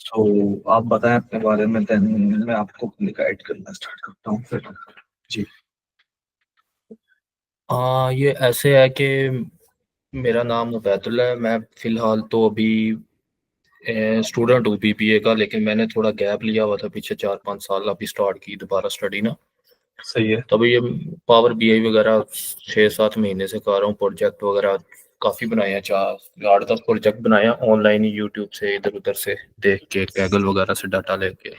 तो आप बताएं अपने बारे में, देन मैं आपको गाइड करना स्टार्ट करता हूँ फिर। जी। हाँ, ये ऐसे है कि मेरा नाम उबैदुल्ला है। मैं फ़िलहाल तो अभी स्टूडेंट हूँ बीबीए का, लेकिन मैंने थोड़ा गैप लिया हुआ था पीछे 4-5 साल। अभी स्टार्ट की दोबारा स्टडी ना। सही है। तभी ये पावर बीआई वगैरह 6-7 महीने से कर रहा हूँ। प्रोजेक्ट वगैरह काफ़ी बनाए हैं, 4-8-10 प्रोजेक्ट बनाए हैं ऑनलाइन ही, यूट्यूब से इधर उधर से देख के, कैगल वगैरह से डाटा लेके।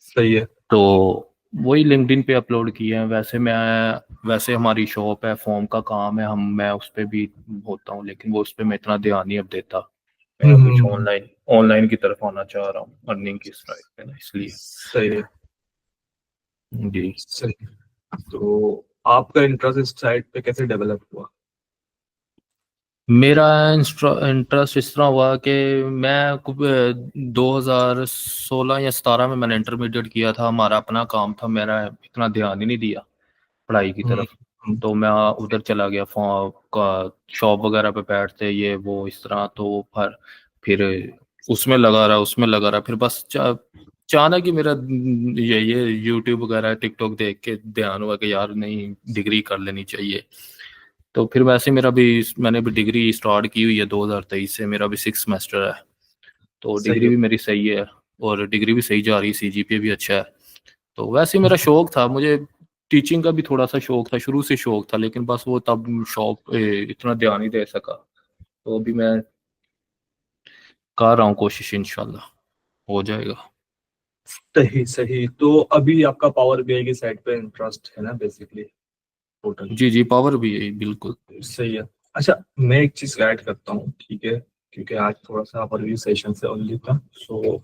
सही है। तो वही लिंक्डइन पे अपलोड किए हैं। वैसे हमारी शॉप है, फॉर्म का काम है, मैं उस पे भी होता हूँ, लेकिन वो उस पे मैं इतना ध्यान नहीं अब देता। मैं कुछ हम्म। ऑनलाइन ऑनलाइन की तरफ आना चाह रहा हूँ, अर्निंग की साइड पे ना, इसलिए। सही है। जी। सही है। तो आपका इंटरेस्ट इस साइड पे कैसे डेवलप हुआ? मेरा इंटरेस्ट इस तरह हुआ कि मैं 2016 या 17 में मैंने इंटरमीडिएट किया था। हमारा अपना काम था, मेरा इतना ध्यान ही नहीं दिया पढ़ाई की हम्म। तरफ। तो मैं उधर चला गया, का शॉप वगैरह पे बैठते ये वो इस तरह। तो फिर उसमें लगा रहा फिर बस अचानक ही मेरा ये यूट्यूब वगैरह टिकटॉक देख के ध्यान हुआ कि यार नहीं, डिग्री कर लेनी चाहिए। तो फिर वैसे मैंने भी डिग्री स्टार्ट की हुई है 2023 से। मेरा भी 6 सेमेस्टर है, तो सही डिग्री है। भी मेरी सही है। और डिग्री भी सही जा रही है, सीजीपीए भी अच्छा है। तो वैसे ही मेरा शौक था, मुझे टीचिंग का भी थोड़ा सा शौक था, शुरू से शौक था, लेकिन बस वो तब शौक इतना ध्यान नहीं दे सका। तो अभी मैं कर रहा हूँ कोशिश, इंशाल्लाह हो जाएगा। सही सही। तो अभी आपका पावर बीआई की साइड पे इंटरेस्ट है ना, बेसिकली टोटल। जी जी, पावर भी है बिल्कुल। सही है। अच्छा, मैं एक चीज ऐड करता हूँ, ठीक है? क्योंकि आज थोड़ा सा ओवरव्यू सेशन से ओनली था, सो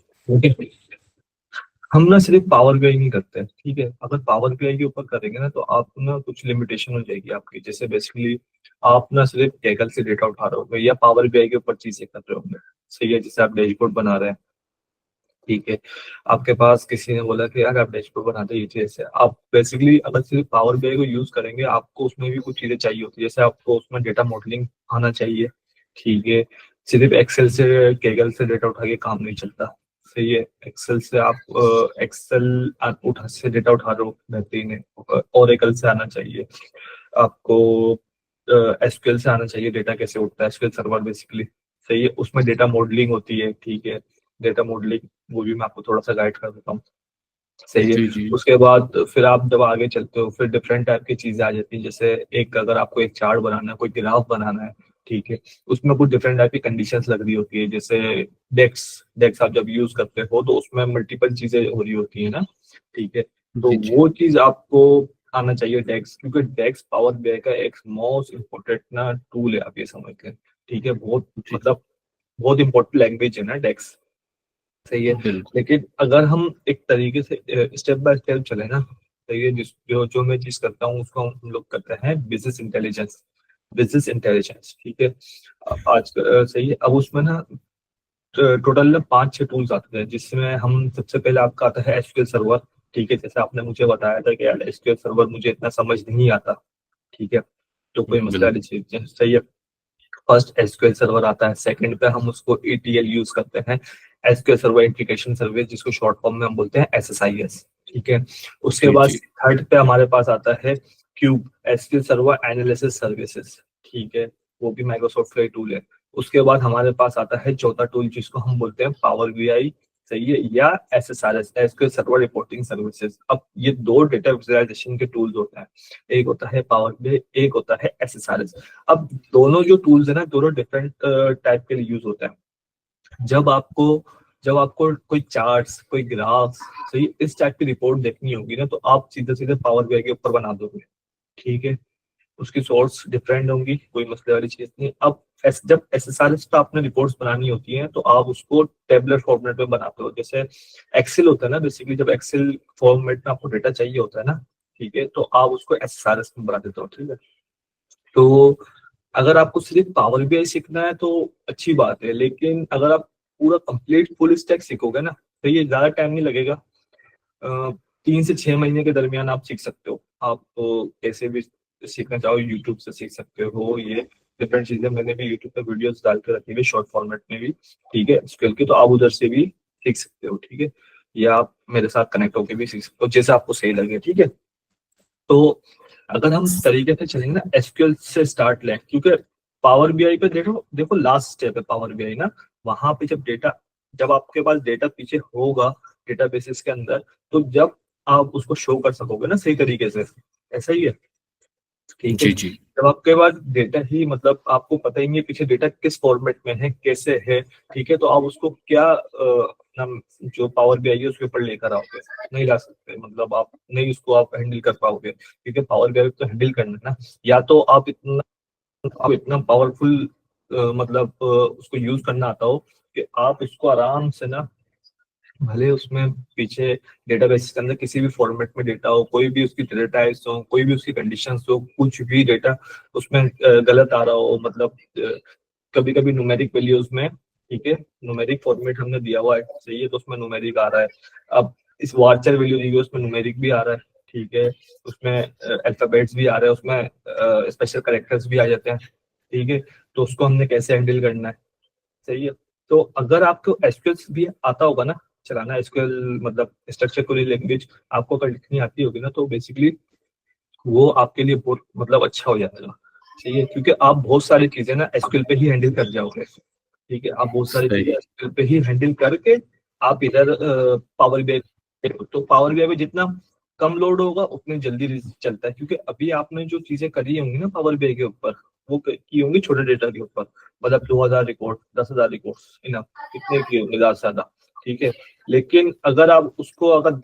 हम ना सिर्फ पावर बीआई नहीं करते हैं, ठीक है? अगर पावर बीआई के ऊपर करेंगे ना तो आप ना कुछ लिमिटेशन हो जाएगी आपकी। जैसे बेसिकली आप ना सिर्फ टेबल से डेटा उठा रहे होगे या पावर बीआई के ऊपर चीजें कर रहे होंगे। सही है। जैसे आप डैशबोर्ड बना रहे हैं, ठीक है? आपके पास किसी ने बोला कि यार आप डैशबोर्ड बनाते ये चीज है, आप बेसिकली अगर सिर्फ पावर बीआई को यूज करेंगे, आपको उसमें भी कुछ चीजें चाहिए होती है। जैसे आपको उसमें डेटा मॉडलिंग आना चाहिए, ठीक है? सिर्फ एक्सेल से केगल से डेटा उठा के काम नहीं चलता। सही है। एक्सेल से आप एक्सेल उठा से डेटा उठा रहे हो, बेहतरीन है। ओरेकल से आना चाहिए आपको, एसक्यूएल से आना चाहिए। डेटा कैसे उठता है, एसक्यूएल सर्वर बेसिकली। सही है। उसमें डेटा मॉडलिंग होती है, ठीक है? डेटा मॉडलिंग वो भी मैं आपको थोड़ा सा गाइड कर देता हूँ। सही है। जी जी उसके बाद फिर आप जब आगे चलते हो, फिर डिफरेंट टाइप की चीजें आ जाती हैं। जैसे एक अगर आपको एक चार्ट बनाना है, कोई ग्राफ बनाना है, ठीक है? उसमें कुछ डिफरेंट टाइप की कंडीशंस लग रही होती है। जैसे डेक्स डेक्स आप जब यूज करते हो तो उसमें मल्टीपल चीजें हो रही होती है ना, ठीक है? तो जी जी वो चीज आपको आना चाहिए डेक्स, क्योंकि डेक्स पावर बीआई का एक मोस्ट इम्पोर्टेंट ना टूल है, आप ये समझ लें। ठीक है। बहुत जी। मतलब बहुत इंपॉर्टेंट लैंग्वेज है ना डेक्स। सही है। बिल्कुल। लेकिन अगर हम एक तरीके से स्टेप बाय स्टेप चले ना, सही है, जिस जो जो मैं चीज करता हूँ उसको हम लोग करते हैं बिजनेस इंटेलिजेंस। बिजनेस इंटेलिजेंस, ठीक है? आज सही है। अब उसमें ना टोटल ना 5-6 टूल्स आते हैं, जिसमें हम सबसे पहले आपका आता है एसक्यूएल सर्वर। ठीक है। जैसे आपने मुझे बताया था कि यार एसक्यूएल सर्वर मुझे इतना समझ नहीं आता, ठीक है? तो कोई मसला बिल्कुल। नहीं, चीज सही है। फर्स्ट एसक्यूएल सर्वर आता है, सेकंड पे हम उसको ईटीएल यूज करते हैं, एसक्यूएल सर्वर इंटीग्रेशन सर्विस, जिसको शॉर्ट फॉर्म में हम बोलते हैं एसएसआईएस, ठीक है? उसके जी बाद जी थर्ड पे हमारे पास आता है cube, SQL server analysis services, ठीक है? वो भी माइक्रोसॉफ्ट का टूल है। उसके बाद हमारे पास आता है चौथा टूल, जिसको हम बोलते हैं पावर बीआई, सही है, या एसएसआरएस, एसक्यूएल सर्वर रिपोर्टिंग सर्विसेज। अब ये दो डेटा विजुअलाइजेशन के टूल्स होते हैं। एक होता है पावर बीआई, एक होता है एसएसआरएस। अब दोनों जो टूल्स है ना, दोनों डिफरेंट टाइप के लिए यूज होता है। जब आपको जब आपको कोई चार्ट्स, कोई ग्राफ्स, सही, इस टाइप की रिपोर्ट देखनी होगी ना, तो आप सीधे सीधे पावर बीआई के ऊपर बना दोगे, ठीक है? उसकी सोर्स डिफरेंट होंगी, कोई मसले वाली चीज नहीं। अब जब एसएसआरएस पे आपने रिपोर्ट्स बनानी होती हैं तो आप उसको टेबलर फॉर्मेट में बनाते हो। जैसे एक्सेल होता है ना, बेसिकली जब एक्सेल फॉर्मेट में आपको डेटा चाहिए होता है ना, ठीक है, तो आप उसको एसएसआरएस में बना देते हो, ठीक है? तो अगर आपको सिर्फ पावर बीआई सीखना है तो अच्छी बात है, लेकिन अगर आप पूरा कंप्लीट फुल स्टैक सीखोगे ना, तो ये ज्यादा टाइम नहीं लगेगा। 3 से 6 महीने के दरमियान आप सीख सकते हो। आप कैसे भी सीखना चाहो, यूट्यूब से सीख सकते हो। ये डिफरेंट चीजें मैंने भी यूट्यूब पे वीडियोस डाल के रखी हुई, शॉर्ट फॉर्मेट में भी, ठीक है, स्किल की, तो आप उधर से भी सीख सकते हो, ठीक है, या आप मेरे साथ कनेक्ट होकर भी सीख सकते हो, जैसे आपको सही लगे, ठीक है। तो अगर हम तरीके से चलेंगे ना, एसक्यूएल से स्टार्ट लें, क्योंकि पावर बीआई पे देखो देखो लास्ट स्टेप है पावर बीआई ना, वहां पे जब आपके पास डेटा पीछे होगा डेटाबेसेस के अंदर, तो जब आप उसको शो कर सकोगे ना सही तरीके से, ऐसा ही है, ठीक है। जी जी जब आपके पास डेटा ही, मतलब आपको पता ही नहीं है पीछे डेटा किस फॉर्मेट में है, कैसे है, ठीक है, तो आप उसको क्या अपना जो पावर बीआई है उसके ऊपर लेकर आओगे, नहीं ला सकते, मतलब आप नहीं, उसको आप हैंडल कर पाओगे, क्योंकि पावर बीआई तो हैंडल करना है ना, या तो आप इतना पावरफुल मतलब उसको यूज करना आता हो कि आप उसको आराम से ना, भले उसमें पीछे डेटाबेस के अंदर किसी भी फॉर्मेट में डेटा हो, कोई भी उसकी डेटा टाइप्स हो, कोई भी उसकी कंडीशंस हो, कुछ भी डेटा उसमें गलत आ रहा हो, मतलब कभी कभी न्यूमेरिक वैल्यूज में, ठीक है, न्यूमेरिक फॉर्मेट हमने दिया हुआ है, सही है, तो उसमें न्यूमेरिक आ रहा है। अब इस वार्चर वैल्यू दी हुई है, उसमें न्यूमेरिक भी आ रहा है, ठीक है, उसमें अल्फाबेट्स भी आ रहे हैं, उसमें स्पेशल कैरेक्टर्स भी आ जाते हैं, ठीक है, तो उसको हमने कैसे हैंडल करना है, सही है। तो अगर आपको एसक्यूएल भी आता होगा ना चलाना, एसक्यूएल मतलब स्ट्रक्चर क्वेरी लैंग्वेज आपको अगर लिखनी आती होगी ना, तो बेसिकली वो आपके लिए बहुत मतलब अच्छा हो जाएगा, सही है, क्योंकि आप बहुत सारी चीजें ना एसक्यूएल पे ही हैंडल कर जाओगे, ठीक है, आप बहुत सारी चीजें सही एसक्यूएल पे ही हैंडल करके आप इधर पावर बीआई, तो पावर बीआई में जितना कम लोड होगा उतनी जल्दी चलता है, क्योंकि अभी आपने जो चीजें करी होंगी ना पावर बीआई के ऊपर, वो की होंगी छोटे डेटा के ऊपर, मतलब 2000 रिकॉर्ड, 10,000 रिकॉर्ड, इनफ, इतने किए होंगे ज्यादा से ज्यादा, ठीक है। लेकिन अगर आप उसको अगर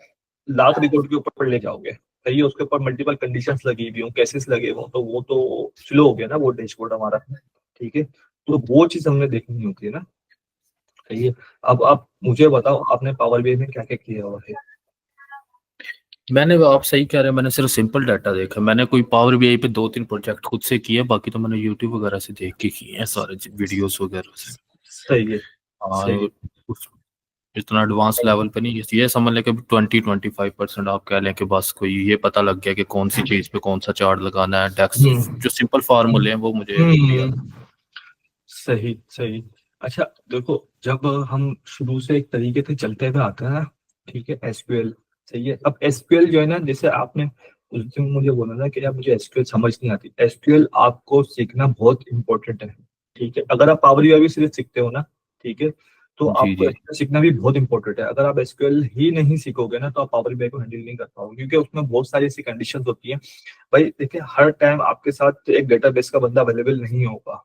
लाख रिकॉर्ड के ऊपर ले जाओगे, सही है, उसके ऊपर मल्टीपल कंडीशंस लगी हुई हो, केसेस लगे हो, तो वो तो स्लो हो गया ना वो डैशबोर्ड हमारा, ठीक है, तो वो चीज हमने देखनी होती है ना, सही है। अब आप मुझे बताओ आपने पावर बीआई में क्या क्या किया हुआ है। मैंने, आप सही कह रहे हैं, मैंने सिर्फ सिंपल डाटा देखा, मैंने कोई पावर बीआई पे 2-3 प्रोजेक्ट खुद से किए, बाकी तो मैंने यूट्यूब वगैरह से देख के किए हैं सारे वीडियोस वगैरह से। सही है, हाँ, सही उस इतना एडवांस लेवल पे नहीं, ये समझ लें कि 20-25% आप कह लें कि बस कोई ये पता लग गया कि कौन सी चीज पे कौन सा चार्ट लगाना है, टैक्स है। जो सिंपल फार्मूले हैं वो मुझे क्लियर। हम्म, सही सही। अच्छा देखो, जब हम शुरू से एक तरीके से चलते हुए आते हैं ना, ठीक है, एसक्यूएल, सही है। अब एसक्यूएल जो है ना, जैसे आपने उस दिन मुझे बोला ना कि यार मुझे एसक्यूएल समझ नहीं आती, एसक्यूएल आपको सीखना बहुत इंपॉर्टेंट है, ठीक है, अगर आप पावर बीआई भी सिर्फ सीखते हो ना, ठीक है, तो जी आपको जी एसक्यूएल सीखना भी बहुत इंपॉर्टेंट है। अगर आप एसक्यूएल ही नहीं सीखोगे ना, तो आप पावर बीआई को हैंडल नहीं कर पाओगे, क्योंकि उसमें बहुत सारी ऐसी कंडीशंस होती हैं। भाई देखिए, हर टाइम आपके साथ एक डेटाबेस का बंदा अवेलेबल नहीं होगा,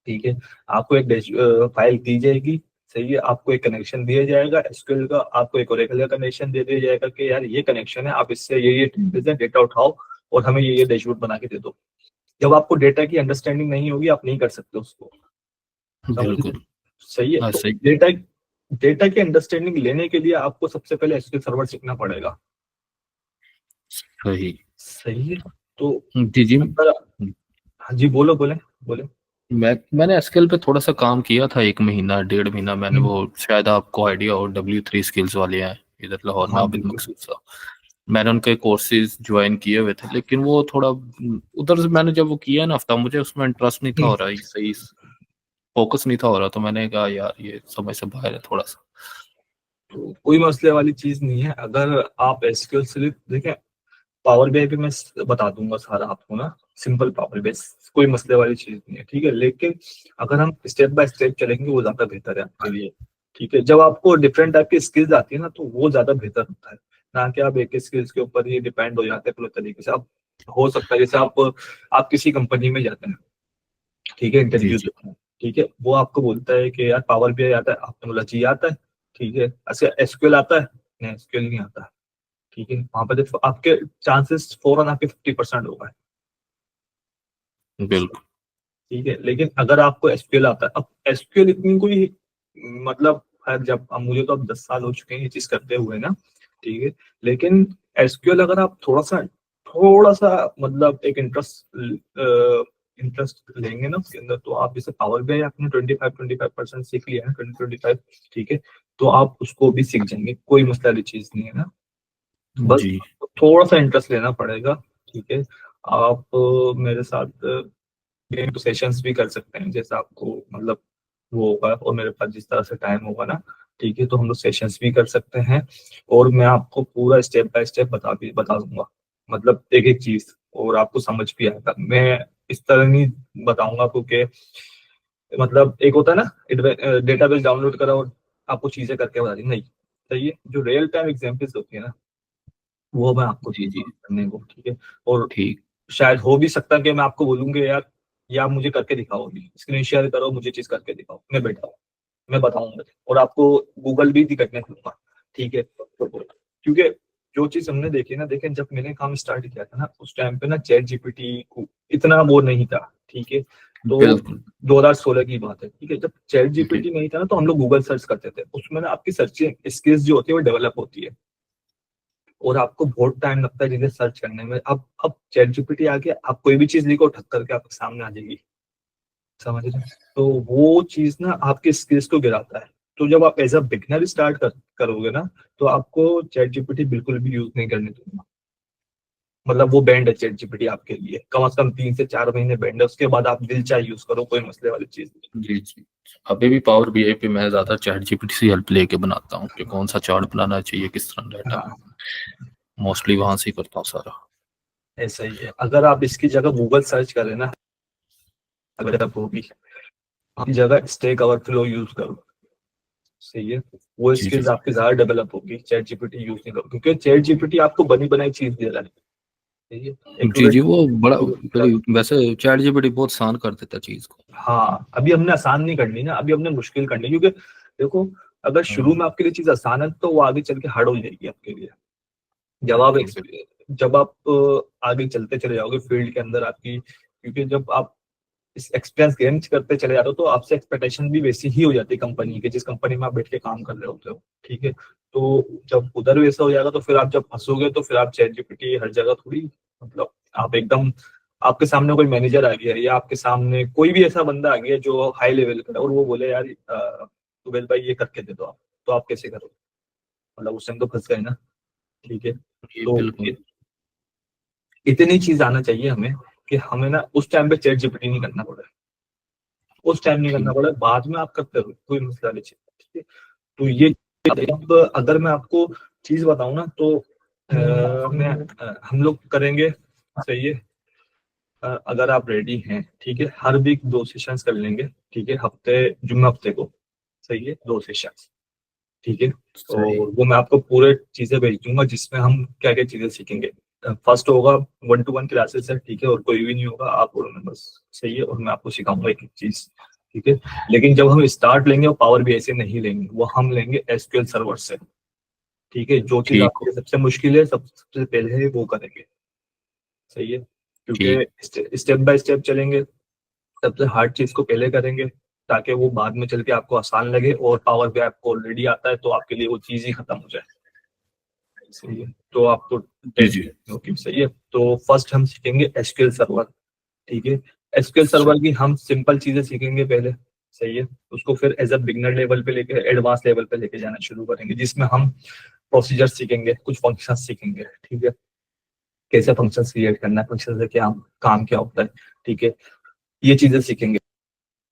ठीक है, आपको एक फाइल दी जाएगी, सही है, आपको एक कनेक्शन दिया जाएगा एसक्यूएल का, आपको एक ओरेकल का कनेक्शन दे दिया जाएगा कि यार ये कनेक्शन है, आप इससे ये डेटा उठाओ और हमें ये डैशबोर्ड बना के दे दो। जब आपको डेटा की अंडरस्टैंडिंग नहीं होगी, आप नहीं कर सकते उसको, समझ रहे बिल्कुल। हो? सही है, हाँ तो सही डेटा डेटा की अंडरस्टैंडिंग लेने के लिए आपको सबसे पहले एसक्यूएल सर्वर सीखना पड़ेगा, सही। सही है। तो जी जी। अगर, हाँ जी, बोलो बोले बोले। मैंने एसक्यूएल पे थोड़ा सा काम किया था, 1 महीना 1.5 महीना मैंने, हम्म, वो शायद आपको आइडिया हो, W3 स्किल्स वाले हैं इधर लाहौर में, हाँ आबिद बिल्कुल। मकसूद साहब, मैंने उनके कोर्सेज ज्वाइन किए हुए थे, लेकिन वो थोड़ा उधर से मैंने जब वो किया ना हफ्ता, मुझे उसमें इंटरेस्ट नहीं था हो रहा, सही फोकस नहीं था हो रहा, तो मैंने कहा यार ये समझ से बाहर है थोड़ा सा। तो कोई मसले वाली चीज नहीं है, अगर आप एसक्यूएल सिर्फ देखें, पावर बीआई पे मैं बता दूंगा सारा आपको ना, सिंपल पावर बेस, कोई मसले वाली चीज नहीं है, ठीक है, लेकिन अगर हम स्टेप बाय स्टेप चलेंगे वो ज्यादा बेहतर है आपके लिए, ठीक है। जब आपको डिफरेंट टाइप की स्किल्स आती है ना, तो वो ज्यादा बेहतर होता है, ना कि आप एक ही स्किल्स के ऊपर ही डिपेंड हो जाते हैं पूरे तरीके से। आप हो सकता है जैसे आप किसी कंपनी में जाते हैं, ठीक है, जी इंटरव्यू जी देते हैं, ठीक है, वो आपको बोलता है कि यार पावर बीआई आता है, आपने बोला जी आता है, ठीक है, अच्छा एसक्यूएल आता है, नहीं एसक्यूएल नहीं आता, ठीक है, वहां पर देखो आपके चांसेस फौरन आपके 50% होगा, बिल्कुल। ठीक है। लेकिन अगर आपको एसक्यूएल आता है, अब एसक्यूएल इतनी कोई मतलब है, जब अब मुझे तो अब 10 साल हो चुके हैं ये चीज करते हुए ना, ठीक है, लेकिन एसक्यूएल अगर आप थोड़ा सा मतलब एक इंटरेस्ट लेंगे ना उसके अंदर, तो आप जैसे पावर बीआई आपने 25% सीख लिया है, 20-25, ठीक है, तो आप उसको भी सीख जाएंगे, कोई मसला वाली चीज नहीं है ना, बस जी आपको थोड़ा सा इंटरेस्ट लेना पड़ेगा, ठीक है। आप मेरे साथ गेम सेशंस भी कर सकते हैं, जैसा आपको मतलब वो होगा, और मेरे पास जिस तरह से टाइम होगा ना, ठीक है। तो हम लोग सेशंस भी कर सकते हैं और मैं आपको पूरा स्टेप बाय स्टेप बता दूंगा, मतलब एक एक चीज, और आपको समझ भी आएगा। मैं इस तरह नहीं बताऊंगा क्योंकि मतलब एक होता है ना डेटाबेस डाउनलोड करा और आपको चीजें करके बता दी, नहीं। सही है, जो रियल टाइम एग्जांपल्स होती है ना वो मैं आपको जी जी। दूंगा करने को, ठीक है। और ठीक। शायद हो भी सकता है कि मैं आपको बोलूंगा यार, या आप मुझे करके दिखाओ, अभी स्क्रीन शेयर करो, मुझे चीज करके दिखाओ, मैं बैठा हूँ, मैं बताऊंगा और आपको गूगल भी करने दूंगा, ठीक है। क्योंकि जो चीज हमने देखी ना, देखें जब मैंने काम स्टार्ट किया था ना उस टाइम पे ना चैट जीपीटी को इतना वो नहीं था, ठीक है। तो बिल्कुल। 2016 की बात है, ठीक है। जब चैट जी जीपीटी नहीं था ना तो हम लोग गूगल सर्च करते थे, उसमें ना आपकी सर्चिंग स्किल्स जो होती है वो डेवलप होती है और आपको बहुत टाइम लगता है चीजें सर्च करने में। अब चैट जीपीटी आ गया, आप कोई भी चीज लिखो ठक करके आपके सामने आ जाएगी, समझ रहे हैं? तो वो चीज ना आपके स्किल्स को गिराता है। तो जब आप एज अ बिगनर स्टार्ट करोगे ना तो आपको चैट जीपीटी बिल्कुल भी यूज नहीं करने दूंगा। मतलब वो बैंड है चैट जीपीटी आपके लिए, कम से कम 3 से 4 महीने बैंड है, उसके बाद आप दिल चाहे यूज करो, कोई मसले वाली चीज नहीं। जी जी। अभी भी पावर बीआई पे मैं ज्यादा चैट जीपीटी से हेल्प लेके बनाता हूँ कि कौन सा चार्ट बनाना चाहिए, किस तरह डाटा, हाँ, मोस्टली वहां से ही करता हूँ सारा। ऐसा ही है। अगर आप इसकी जगह गूगल सर्च करें ना, अगर आप होगी आपकी जगह स्टेक ओवरफ्लो यूज करो, सही है। वो जी जी। स्किल्स आपकी ज्यादा डेवलप होगी, चैट जीपीटी यूज नहीं करो, क्योंकि चैट जीपीटी आपको बनी बनाई चीज दे रहा है, सही है। जी जी। एक्यूरेट। वो बड़ा वैसे चैट जीपीटी बहुत आसान कर देता है चीज को। हाँ, अभी हमने आसान नहीं करनी ना, अभी हमने मुश्किल करनी, क्योंकि देखो अगर शुरू हाँ, में आपके लिए चीज आसान है तो वो आगे चल के हार्ड हो जाएगी आपके लिए। जब आप बिल्कुल बिल्कुल। जब आप आगे चलते चले जाओगे फील्ड के अंदर आपकी, क्योंकि जब आप इस एक्सपीरियंस गेन करते चले जाते हो तो आपसे एक्सपेक्टेशन भी वैसी ही हो जाती है कंपनी के, जिस कंपनी में आप बैठ के काम कर रहे होते हो, ठीक है। तो जब उधर वैसा हो जाएगा तो फिर आप जब फंसोगे तो फिर आप चैट जीपीटी हर जगह थोड़ी, मतलब आप एकदम, आपके सामने कोई मैनेजर आ गया या आपके सामने कोई भी ऐसा बंदा आ गया जो हाई लेवल का है और वो बोले यार सुबेल भाई ये करके दे दो आप, तो आप कैसे करोगे? मतलब उस टाइम तो फंस गए ना, ठीक है। ये तो बिल्कुल। इतनी चीज आना चाहिए हमें कि हमें ना उस टाइम पे चैट जीपीटी नहीं करना पड़े, उस टाइम नहीं करना ठीक। पड़े, बाद में आप करते रहो, कोई मसला नहीं, ठीक है। तो ये अब अगर मैं आपको चीज बताऊं ना तो हम लोग करेंगे, सही है। अगर आप रेडी हैं, ठीक है, हर वीक 2 सेशंस कर लेंगे, ठीक है। जुम्मे हफ्ते को, सही है, 2 सेशंस, ठीक है। सही। और वो मैं आपको पूरे चीजें भेज दूंगा जिसमें हम क्या क्या चीजें सीखेंगे। फर्स्ट होगा 1-to-1 क्लासेस है, ठीक है, और कोई भी नहीं होगा, आप और मैं बस, सही है। और मैं आपको सिखाऊंगा एक एक चीज, ठीक है। लेकिन जब हम स्टार्ट लेंगे वो पावर बीआई से नहीं लेंगे, वो हम लेंगे एसक्यूएल सर्वर से, ठीक है। जो चीज ठीक आपके हो। लिए सबसे मुश्किल है सबसे पहले वो करेंगे, सही है। ठीक। क्योंकि स्टेप बाय स्टेप चलेंगे, सबसे हार्ड चीज को पहले करेंगे ताकि वो बाद में चल के आपको आसान लगे, और पावर भी आपको ऑलरेडी आता है तो आपके लिए वो चीज ही खत्म हो जाए, सही है। तो आपको जी जी। टेंशन होगी, सही है। तो फर्स्ट हम सीखेंगे एसक्यूएल सर्वर, ठीक है। एसक्यूएल सर्वर सही। की हम सिंपल चीजें सीखेंगे पहले, सही है। उसको फिर एज अ बिगनर लेवल पे लेके एडवांस लेवल पे लेके जाना शुरू करेंगे, जिसमें हम प्रोसीजर सीखेंगे, कुछ फंक्शन सीखेंगे, ठीक है। कैसे फंक्शन क्रिएट करना है, फंक्शन से क्या काम क्या होता है, ठीक है। ये चीजें सीखेंगे।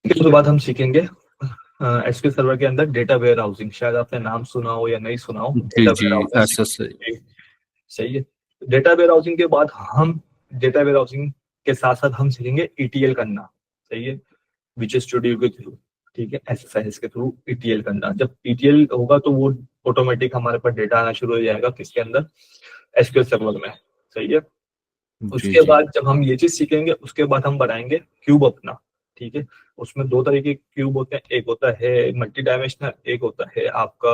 उसके बाद हम सीखेंगे एसक्यूएल सर्वर के अंदर डेटा वेयर हाउसिंग, शायद आपने नाम सुना हो या नहीं सुना हो, जी डेटा जी। वेयर हाउसिंग एस एस। सीखेंगे, सही है। डेटा वेयर हाउसिंग के बाद हम डेटा वेयर हाउसिंग के साथ साथ हम सीखेंगे ईटीएल करना, सही है, विच स्टूडियो के थ्रू, ठीक है, एसएसआईएस के थ्रू ईटीएल करना। जब ईटीएल होगा तो वो ऑटोमेटिक हमारे पास डेटा आना शुरू हो जाएगा, किसके अंदर, एसक्यूएल सर्वर में, सही है। जी उसके जी। बाद जब हम ये चीज सीखेंगे उसके बाद हम बनाएंगे क्यूब अपना, ठीक है। उसमें दो तरीके के क्यूब होते हैं, एक होता है मल्टी डायमेंशनल, एक होता है आपका,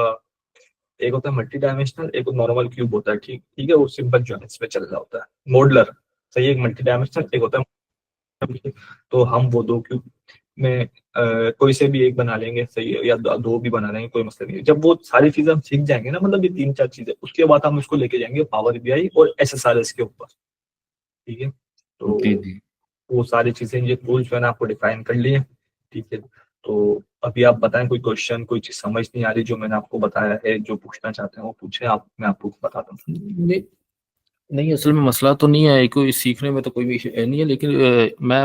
एक होता है मल्टी डायमेंशनल, एक नॉर्मल क्यूब होता है, ठीक ठीक है। वो सिंपल जॉइंट्स पे चल रहा होता है, मॉडलर, सही है। एक मल्टी डायमेंशनल, एक होता है, तो हम वो दो क्यूब में कोई से भी एक बना लेंगे, सही है, या दो भी बना लेंगे, कोई मसला नहीं है। जब वो सारी चीजें हम सीख जाएंगे ना, मतलब ये 3-4 चीजें, उसके बाद हम इसको लेके जाएंगे पावर बीआई और एसएसआरएस के ऊपर, ठीक है। जी तो जी। वो सारी चीजें, ये टूल्स मैंने आपको डिफाइन कर लिए, ठीक है। तो अभी आप बताएं, कोई क्वेश्चन, कोई चीज समझ नहीं आ रही जो मैंने आपको बताया है, जो पूछना चाहते हैं वो पूछे आप, मैं आपको बताता हूँ। नहीं नहीं, असल में मसला तो नहीं है, कोई सीखने में तो कोई भी नहीं है, लेकिन मैं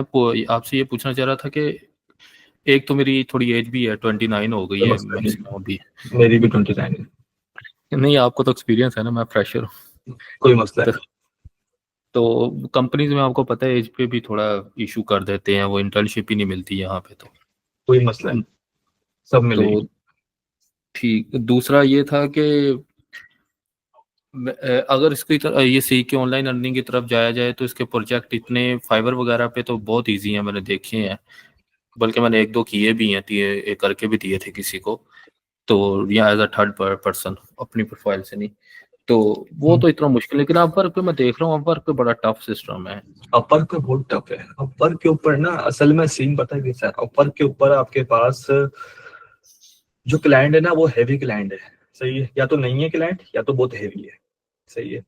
आपसे ये पूछना चाह रहा था कि एक तो मेरी थोड़ी एज भी है, 29 हो गई है नमस्कार जी। मैक्सिमम अभी। मेरी भी 29 है। नहीं, आपको तो एक्सपीरियंस है ना, मैं फ्रेशर हूँ। कोई मसला तो, नहीं। तो कंपनीज में आपको पता है एज पे भी थोड़ा इशू कर देते हैं, वो इंटर्नशिप ही नहीं मिलती यहाँ पे तो। कोई मसला नहीं, सब तो मिलेगी। ठीक, दूसरा ये था कि अगर इसकी तरफ ये सी के ऑनलाइन अर्निंग की तरफ जाया जाए तो इसके प्रोजेक्ट इतने फाइवर वगैरह पे तो बहुत इजी हैं, मैंने देखे हैं। बल्कि मैंने एक दो किए भी हैं, एक करके भी दिए थे किसी को, तो या एज अ थर्ड पर्सन, अपनी प्रोफाइल से नहीं। तो वो तो इतना मुश्किल, लेकिन अपवर्क पे मैं देख रहा हूँ, अपवर्क पे बड़ा टफ सिस्टम है। अपर पे बहुत टफ है। अपर के ऊपर ना असल में सीन पता है कैसा है, अपर के ऊपर आपके पास जो क्लाइंट है ना वो हैवी क्लाइंट है। सही है, या तो नहीं है क्लाइंट या तो बहुत हैवी है। सही है।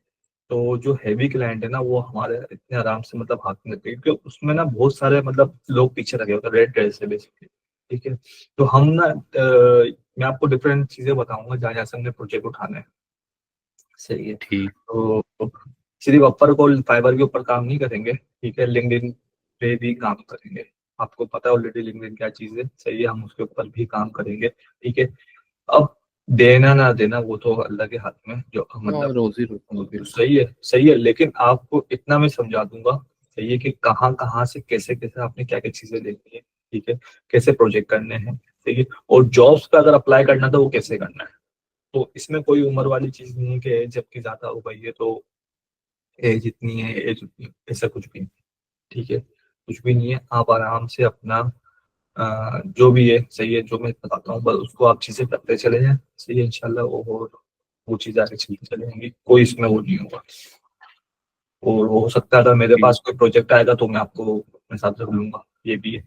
तो जो हैवी क्लाइंट है ना वो हमारे इतने आराम से मतलब हाथ में लगते हैं, क्योंकि उसमें ना बहुत सारे मतलब लोग पीछे लगे होते हैं, रेड ड्रेस है बेसिकली। ठीक है। तो हम ना मैं आपको डिफरेंट चीजें बताऊंगा जहाँ जहाँ से हमने प्रोजेक्ट उठाने हैं। सही है। ठीक। तो सिर्फ अपर को फाइबर के ऊपर काम नहीं करेंगे, ठीक है, लिंक्डइन पे भी काम करेंगे। आपको पता है ऑलरेडी लिंक्डइन क्या चीज है। सही है, हम उसके ऊपर भी काम करेंगे। ठीक है। अब देना ना देना वो तो अल्लाह के हाथ में, जो हाँ, मतलब रोजी रोटी बिल्कुल। सही है। सही है, लेकिन आपको इतना मैं समझा दूंगा। सही है कि कहाँ कहाँ से कैसे कैसे आपने क्या क्या चीजें देखनी है। ठीक है। कैसे प्रोजेक्ट करने हैं। ठीक है। और जॉब्स पे अगर अप्लाई करना था वो कैसे करना है। तो इसमें कोई उम्र वाली चीज नहीं है कि एज जबकि ज्यादा हो गई है तो एज इतनी है, एज उतनी है, ऐसा कुछ भी नहीं। ठीक है। कुछ भी नहीं है, आप आराम से अपना जो भी है, सही है, जो मैं बताता हूँ बस उसको आप चीजें करते चले जाएं। सही है, इंशाल्लाह वो चीज आगे चलती चलेंगी, कोई इसमें वो नहीं होगा। और हो सकता है अगर मेरे ठीक, पास कोई प्रोजेक्ट आएगा तो मैं आपको अपने साथ जरूर लूंगा, ये भी है।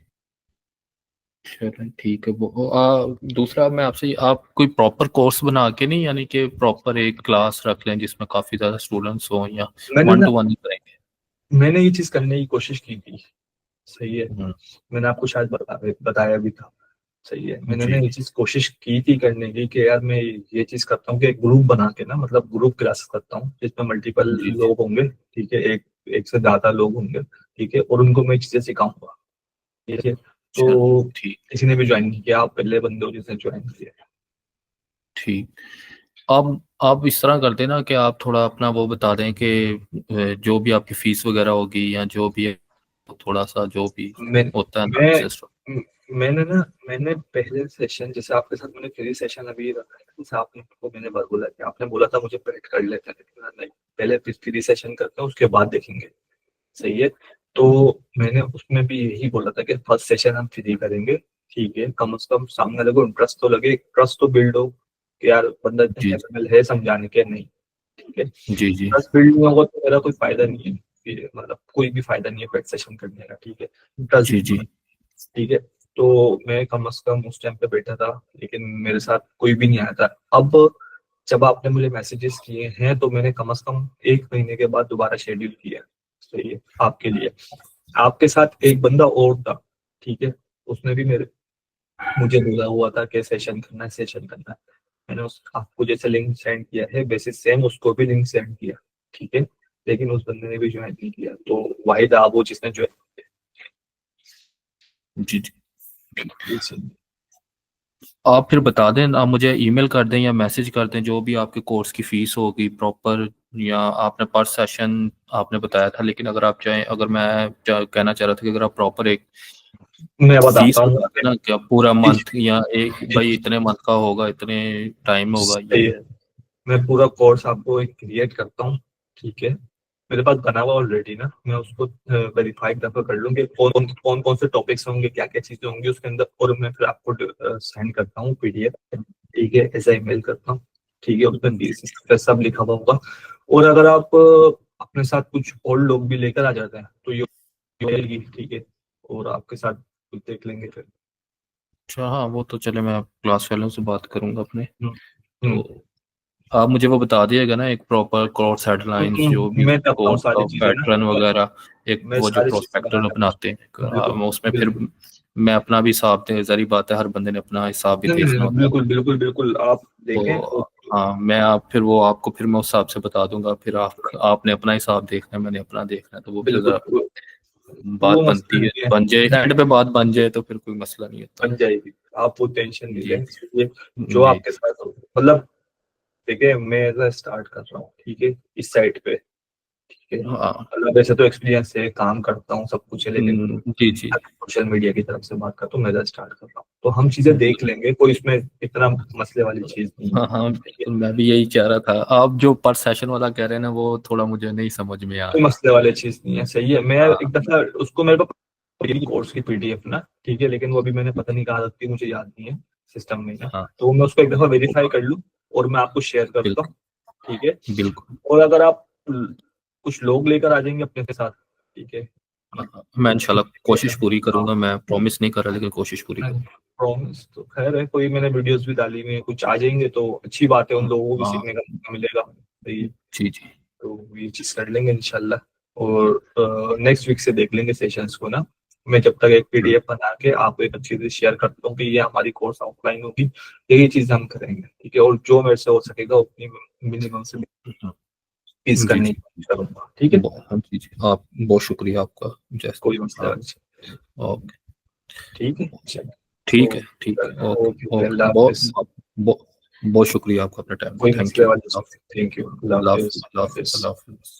चलो ठीक है। वो दूसरा मैं आपसे, आप कोई प्रॉपर कोर्स बना के नहीं, यानी कि प्रॉपर एक क्लास रख लें जिसमें काफी ज्यादा स्टूडेंट्स हों, या मैंने वन ना टू वन ही करेंगे? मैंने ये चीज करने की कोशिश की थी। सही है। हम्म, मैंने आपको शायद बताया भी था। सही है, मैंने ना जी। ये चीज कोशिश की थी करने की कि यार मैं ये चीज करता हूँ कि एक ग्रुप बना के ना, मतलब ग्रुप क्लासेस करता हूँ जिसमें मल्टीपल जी जी। लोग होंगे। ठीक है, एक एक से ज्यादा लोग होंगे। ठीक है, और उनको मैं चीजें सिखाऊंगा। ठीक है। चलो तो ठीक। किसी ने भी ज्वाइन नहीं किया, आप पहले बंदे हो जिसने ज्वाइन किया। ठीक। आप इस तरह करते ना कि आप थोड़ा अपना वो बता दें कि जो भी आपकी फीस वगैरह होगी या जो भी है, थोड़ा सा जो भी मैं होता है ना मैं सिस्टम। मैंने ना मैंने पहले सेशन जैसे आपके साथ मैंने फ्री सेशन अभी रखा है, जैसे आपने को मैंने बोला कि आपने बोला था मुझे पेड कर लेते हैं, लेकिन नहीं, पहले फ्री सेशन करते हैं उसके बाद देखेंगे। सही है। तो मैंने उसमें भी यही बोला था कि फर्स्ट सेशन हम फ्री करेंगे। ठीक है, कम से कम सामने वाले को इंटरेस्ट तो लगे, ट्रस्ट तो बिल्ड हो कि यार बंदा इतना जी कैपेबल है समझाने के, नहीं। ठीक है। जी जी ट्रस्ट बिल्ड नहीं होगा तो मेरा कोई फायदा नहीं है, मतलब कोई भी फायदा नहीं है पेड सेशन करने का। ठीक है। ट्रस्ट जी बिल्ड जी। होना। ठीक है। तो मैं कम से कम उस टाइम पे बैठा था, लेकिन मेरे साथ कोई भी नहीं आया था। अब जब आपने मुझे मैसेजेस किए हैं तो मैंने कम से कम 1 महीने के बाद दोबारा शेड्यूल किया। सही है, आपके लिए। आपके साथ एक बंदा और था। ठीक है। उसने भी मेरे मुझे बोला हुआ था कि सेशन करना है, सेशन करना है। मैंने उस आपको जैसे लिंक सेंड किया है वैसे सेम उसको भी लिंक सेंड किया। ठीक है। लेकिन उस बंदे ने भी ज्वाइन नहीं किया, तो वाहिद आप वो जिसने ज्वाइन जी जी। किया। आप फिर बता दें, आप मुझे ईमेल कर दें या मैसेज कर दें जो भी आपके कोर्स की फीस होगी प्रॉपर, या आपने पर सेशन आपने बताया था, लेकिन अगर आप चाहें, अगर मैं कहना चाह रहा था कि अगर आप प्रॉपर एक मैं फीस बताता हूँ। बता दें ना, क्या पूरा जी मंथ या एक जी भाई जी, इतने मंथ का होगा, इतने टाइम होगा सही ये। है। मैं पूरा कोर्स आपको एक क्रिएट करता हूँ। ठीक है। मेरे पास बना हुआ ऑलरेडी ना, मैं उसको वेरीफाई दफा कर लूँ कि कौन कौन से टॉपिक्स होंगे, क्या क्या चीजें होंगी उसके अंदर, और मैं फिर आपको सेंड करता हूँ पीडीएफ। ठीक है, ऐसा ईमेल करता हूँ। ठीक है, उसमें जी फीस सब लिखा हुआ होगा। और अगर आप अपने साथ कुछ और लोग भी लेकर आ जाते हैं तो ये मिलेगी। ठीक है। और आपके साथ कुछ देख लेंगे फिर। अच्छा, हाँ वो तो चले, मैं क्लास वालों से बात करूंगा अपने। हम्म। हम्म। तो आप मुझे वो बता दिएगा ना, एक प्रॉपर कोर्स हेडलाइंस जो भी मैं करता हूँ कोर्स सारी का चीजें ना। पैटर्न वगैरह, एक मैं वो जो सारी चीजें बना प्रोस्पेक्टर कर, बनाते हैं, बिल्कुल मैं उसमें फिर बिल्कुल। मैं अपना भी हिसाब दे, जरी बात है हर बंदे ने अपना हिसाब भी नहीं नहीं देखना नहीं, होता है। बिल्कुल बिल्कुल बिल्कुल, आप देखें तो हाँ, मैं आप फिर वो आपको फिर मैं उस हिसाब से बता दूंगा, फिर आपने अपना हिसाब देखना है, मैंने अपना देखना है, तो वो फिर बिल्कुल ज़रा बिल्कुल। बात वो बनती मसला है, नहीं है, बन जाए एंड पे बात बन जाए तो फिर कोई मसला नहीं होता। बन जाएगी, आप वो टेंशन नहीं जी लें। ये जो जी आपके साथ हो, मतलब देखिए मैं एज स्टार्ट कर रहा हूँ, ठीक है, इस साइड पे, ठीक है, हाँ। मतलब वैसे तो एक्सपीरियंस है, काम करता हूँ, सब कुछ है, लेकिन जी जी सोशल मीडिया की तरफ से बात करता हूँ, मैं एज स्टार्ट कर रहा हूँ, तो हम चीजें देख लेंगे, कोई इसमें इतना मसले वाली चीज नहीं हाँ हाँ, है। बिल्कुल मैं भी यही कह रहा था। आप जो पर सेशन वाला कह रहे हैं ना वो थोड़ा मुझे नहीं समझ में आ कोई रहा। मसले वाली चीज नहीं है, सही है। मैं हाँ एक दफा उसको, मेरे पास कोर्स की पीडीएफ ना, ठीक है, लेकिन वो अभी मैंने पता नहीं कहा थी, मुझे याद नहीं है, सिस्टम में है, हाँ तो मैं उसको एक दफा वेरीफाई कर लूँ और मैं आपको शेयर करता बिल्कुल हूँ, ठीक है। बिल्कुल। और अगर आप कुछ लोग लेकर आ जाएंगे अपने के साथ, ठीक है, हाँ, मैं इंशाल्लाह कोशिश पूरी करूंगा, मैं प्रॉमिस नहीं कर रहा लेकिन कोशिश पूरी करूंगा। प्रॉमिस तो खैर है, कोई मैंने वीडियोस भी डाली हुई है, कुछ आ जाएंगे तो अच्छी बात है, उन लोगों को भी हाँ सीखने का मौका मिलेगा, सही है। जी जी तो ये चीज कर लेंगे इंशाल्लाह, और नेक्स्ट वीक से देख लेंगे सेशंस को ना। मैं जब तक एक पीडीएफ बना के आपको एक अच्छी चीज शेयर करता हूँ कि ये हमारी कोर्स आउटलाइन होगी, यही चीज हम करेंगे, ठीक है, और जो मेरे से हो सकेगा उतनी मिनिमम से हाँ, फीस जी करने जी की कोशिश करूंगा, ठीक है। हाँ जी जी, आप बहुत शुक्रिया आपका। कोई जैसे मसला आप। नहीं, ओके ठीक है, चलो, ठीक है ठीक है, तो ओके ओके, ओके, अल्लाह बहुत हाफिज। बहुत बहुत शुक्रिया आपका अपने टाइम कोई का। थैंक मसले यू। वाली, थैंक यू, अल्लाह अल्लाह हाफिज, हाफिज़, अल्लाह हाफिज। हाफिज़, अल्लाह हाफिज़।